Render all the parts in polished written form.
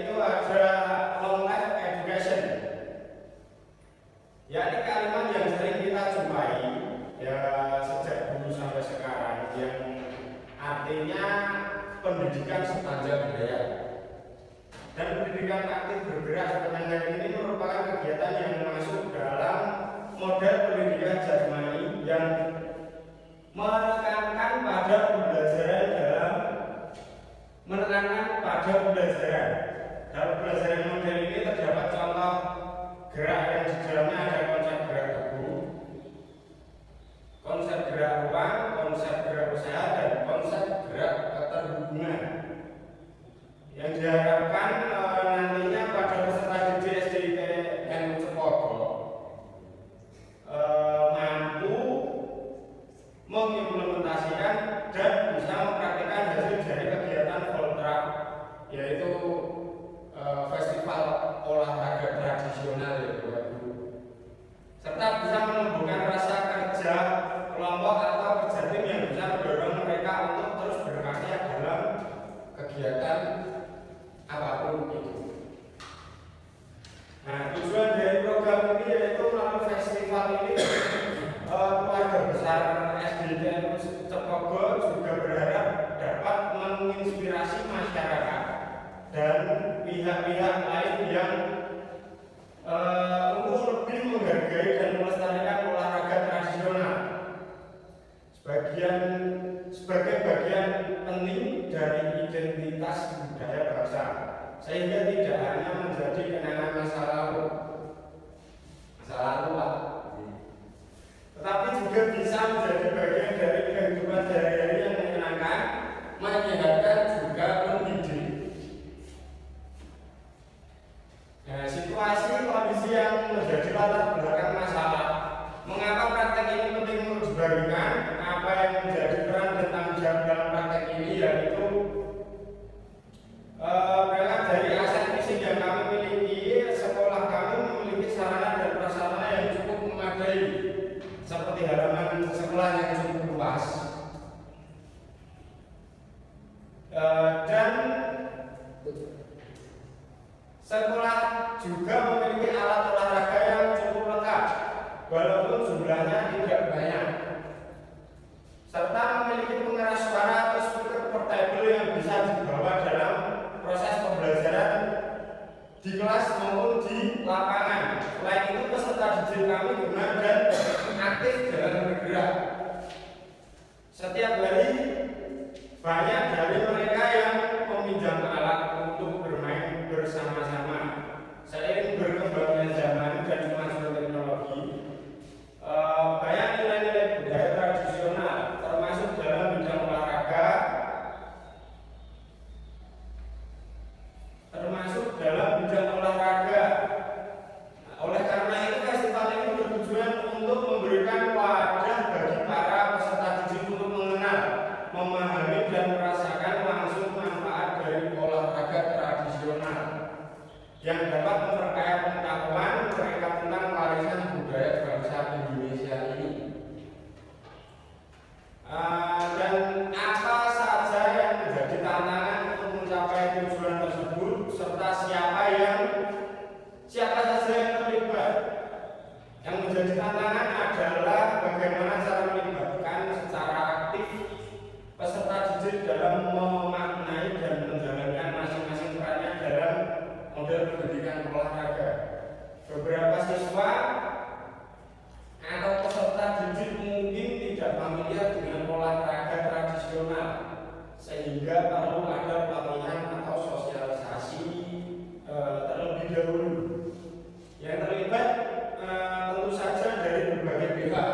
itu ada long life education. Ya, ini kalimat yang sering kita jumpai ya sejak dulu sampai sekarang, yang artinya pendidikan sepanjang budaya. Dan pendidikan aktif bergerak sepanjang ini merupakan kegiatan yang masuk dalam model pendidikan jasmani yang menekankan pada pembelajaran. Dalam pembelajaran model ini terdapat contoh gerak yang di dalamnya ada konsep gerak tubuh, konsep gerak ruang, konsep gerak usaha, dan konsep gerak keterhubungan. Yang diharapkan nantinya pada peserta didik SDITN Cepogo mampu mengimplementasikan dan bisa mempraktikkan hasil dari kegiatan Voltrap, yaitu festival olahraga tradisional ya Bapak Ibu, serta bisa menumbuhkan rasa kerja kelompok atau kerja tim yang bisa mendorong mereka untuk terus berkarya dalam kegiatan apapun itu. Nah, tujuan dari program ini yaitu melalui festival ini keluarga besar SDITN Cepogo juga berharap dapat menginspirasi masyarakat dan pihak-pihak lain yang untuk lebih menghargai dan melestarikan olahraga tradisional sebagai bagian penting dari identitas budaya bangsa, sehingga tidak hanya menjadi kenangan masa lalu Pak, tetapi juga bisa menjadi bagian dari kehidupan sehari-hari yang menyenangkan, menyehatkan, juga mendidik. Nah, situasi kondisi yang menjadi latar belakang masalah, mengapa praktek ini penting untuk dibagikan, apa yang menjadi peran dan tanggung jawab dalam praktek ini, yaitu berangkat dari aset fisik yang kami miliki. Sekolah kami memiliki sarana dan prasarana yang cukup memadai, seperti halaman sekolah yang cukup luas, dan sekolah juga memiliki alat olahraga yang cukup lengkap walaupun jumlahnya tidak banyak, serta memiliki pengeras suara atau speaker portable yang bisa dibawa dalam proses pembelajaran di kelas maupun di lapangan. Selain itu, peserta didik kami benar dan aktif dalam bergerak. Setiap hari banyak dari mereka yang meminjam alat untuk bermain bersama-sama. Seiring berkembangnya zaman dan kemajuan teknologi, banyak nilai-nilai budaya tradisional termasuk dalam bidang olahraga, oleh karena itu festival ini bertujuan untuk memberikan wadah bagi para peserta didik untuk mengenal, memahami, dan merasakan langsung manfaat dari olahraga tradisional yang dapat memperkaya pengetahuan mereka tentang warisan budaya bangsa Indonesia ini. Dan apa saja yang menjadi tantangan untuk mencapai tujuan tersebut, serta siapa saja yang terlibat. Yang menjadi tantangan adalah bagaimana cara melibatkan secara aktif peserta didik dalam memaknai dan menjalankan masing-masing perannya dalam model pendidikan olahraga. Beberapa siswa atau peserta didik mungkin tidak familiar dengan olahraga tradisional, sehingga perlu ada pelatihan atau sosialisasi terlebih dahulu. Yang terlibat tentu saja dari berbagai pihak,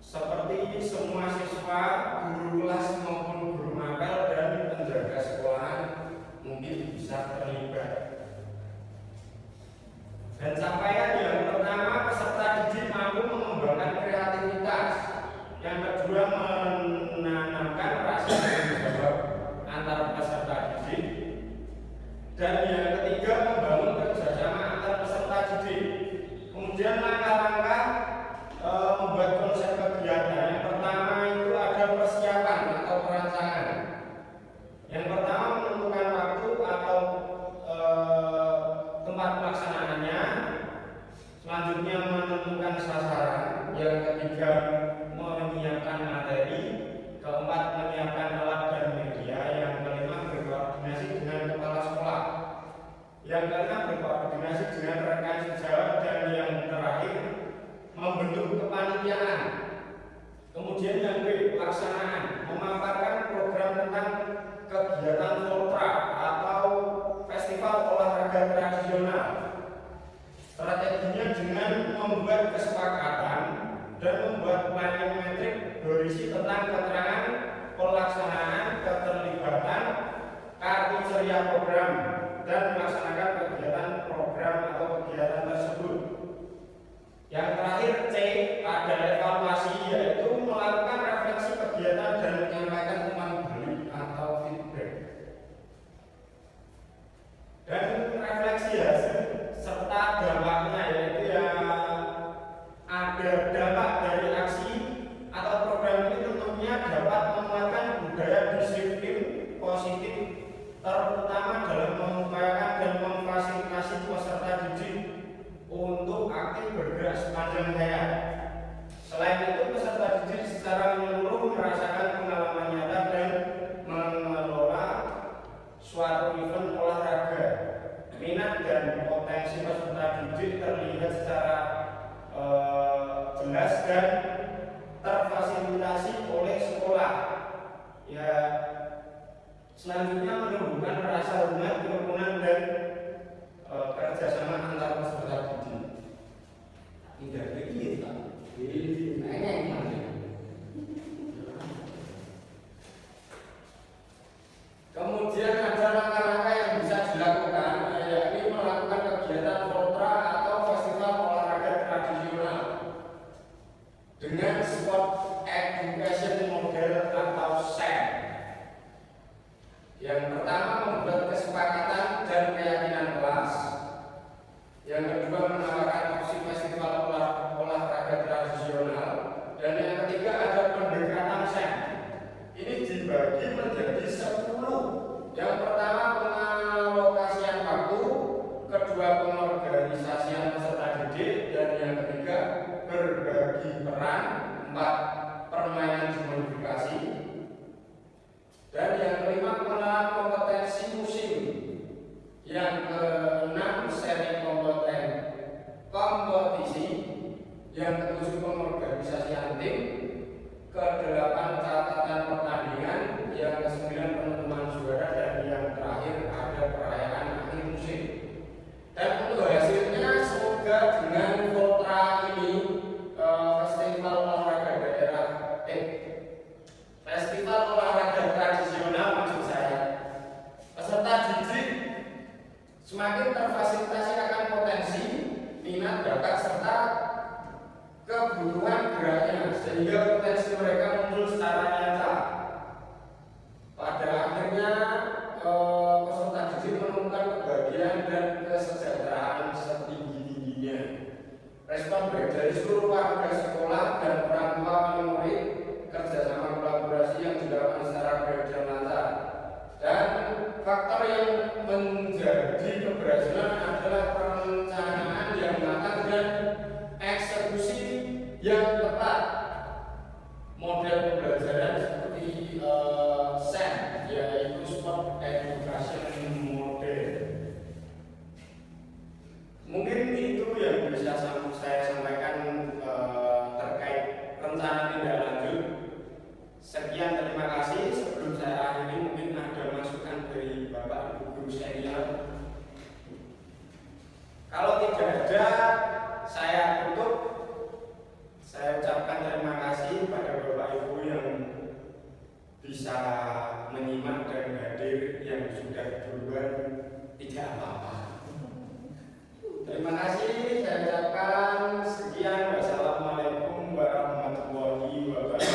seperti semua siswa, guru kelas maupun guru mapel, dan penjaga sekolahan mungkin bisa terlibat. Dan capaian yang pertama, peserta didik mampu mengembangkan kreativitas. Yang kedua, menanamkan rasa tanggung jawab antar peserta didik. Dan yang ketiga, membangun kerjasama antar peserta didik. Kemudian langkah-langkah membuat konsep kegiatan. Yang pertama itu ada persiapan atau perancangan. Yang pertama, menentukan waktu atau Yang keenam, berkoordinasi dengan rekan sejawat, dan yang terakhir membentuk kepanitiaan. Kemudian yang B, pelaksanaan, memaparkan program tentang kegiatan Voltra atau festival olahraga tradisional. Strateginya dengan membuat kesepakatan dan membuat planning metrik berisi tentang keterangan pelaksanaan, keterlibatan, kartu ceria program, dan melaksanakan kegiatan program atau kegiatan tersebut. Yang terakhir C, ada evaluasi, yaitu melakukan refleksi kegiatan dan menyampaikan umpan balik atau feedback. Dan refleksi hasil serta dampaknya, yaitu yang ada dampak dari aksi atau program ini tentunya dapat menguatkan budaya disiplin positif, terutama dalam mengupayakan dan memfasilitasi peserta didik untuk aktif bergerak sepanjang hayat. Selain itu, peserta didik secara menyeluruh merasakan pengalaman nyata dan mengelola suatu event olahraga. Minat dan potensi peserta didik terlihat secara jelas dan terfasilitasi oleh sekolah. Ya, selanjutnya menumbuhkan rasa hormat, kerukunan, dan kerjasama antar peserta didik. Tidak begitu, kemudian ada langkah-langkah yang bisa dilakukan, yakni melakukan kegiatan Voltra atau festival olahraga tradisional dengan sport education model atau SEM. Yang pertama, membuat kesepakatan dan keyakinan kelas. Yang kedua, menawarkan opsi festival olahraga tradisional. Dan yang ketiga, ada pendekatan SEM. Ini dibagi menjadi 10. Yang pertama, pengalokasian waktu. Kedua, pengorganisasian peserta didik. Dan yang ketiga, berbagi peran. 4, permainan dimodifikasi. Dan yang kelima, pengenalan kompetensi musim. Yang keenam, seri kompetisi. Yang ketujuh, pengorganisasian tim. Kedelapan, catatan pertandingan. Yang kesembilan, penentuan juara. Dan yang terakhir, ada perayaan akhir musim. Dan untuk hasilnya, semoga dengan Voltra ini festival olahraga daerah festival olahraga tradisional, maksud saya, peserta didik semakin terfasilitasi akan potensi, minat, bakat, serta kebutuhan geraknya, sehingga potensi mereka muncul secara nyata. Pada akhirnya peserta didik menemukan kebahagiaan dan kesejahteraan setinggi-tingginya. Respon baik dari seluruh warga sekolah dan orang tua wali murid, kerjasama kolaborasi yang dilakukan secara baik dan lancar. Dan faktor yang menjadi keberhasilan adalah perencanaan yang matang dan eksekusi yang tepat. Model pembelajaran seperti SEM, yaitu Sport Education Model. Mungkin itu yang bisa saya sampaikan terkait rencana tindak lanjut. Sekian, terima kasih. Sebelum saya akhiri, mungkin ada masukan dari Bapak Ibu guru senior. Kalau tidak ada, saya tutup. Saya ucapkan terima kasih pada Bapak Ibu yang bisa menyimak dan hadir, yang sudah duluan tidak apa-apa. Terima kasih, saya ucapkan sekian. Wassalamualaikum warahmatullahi wabarakatuh.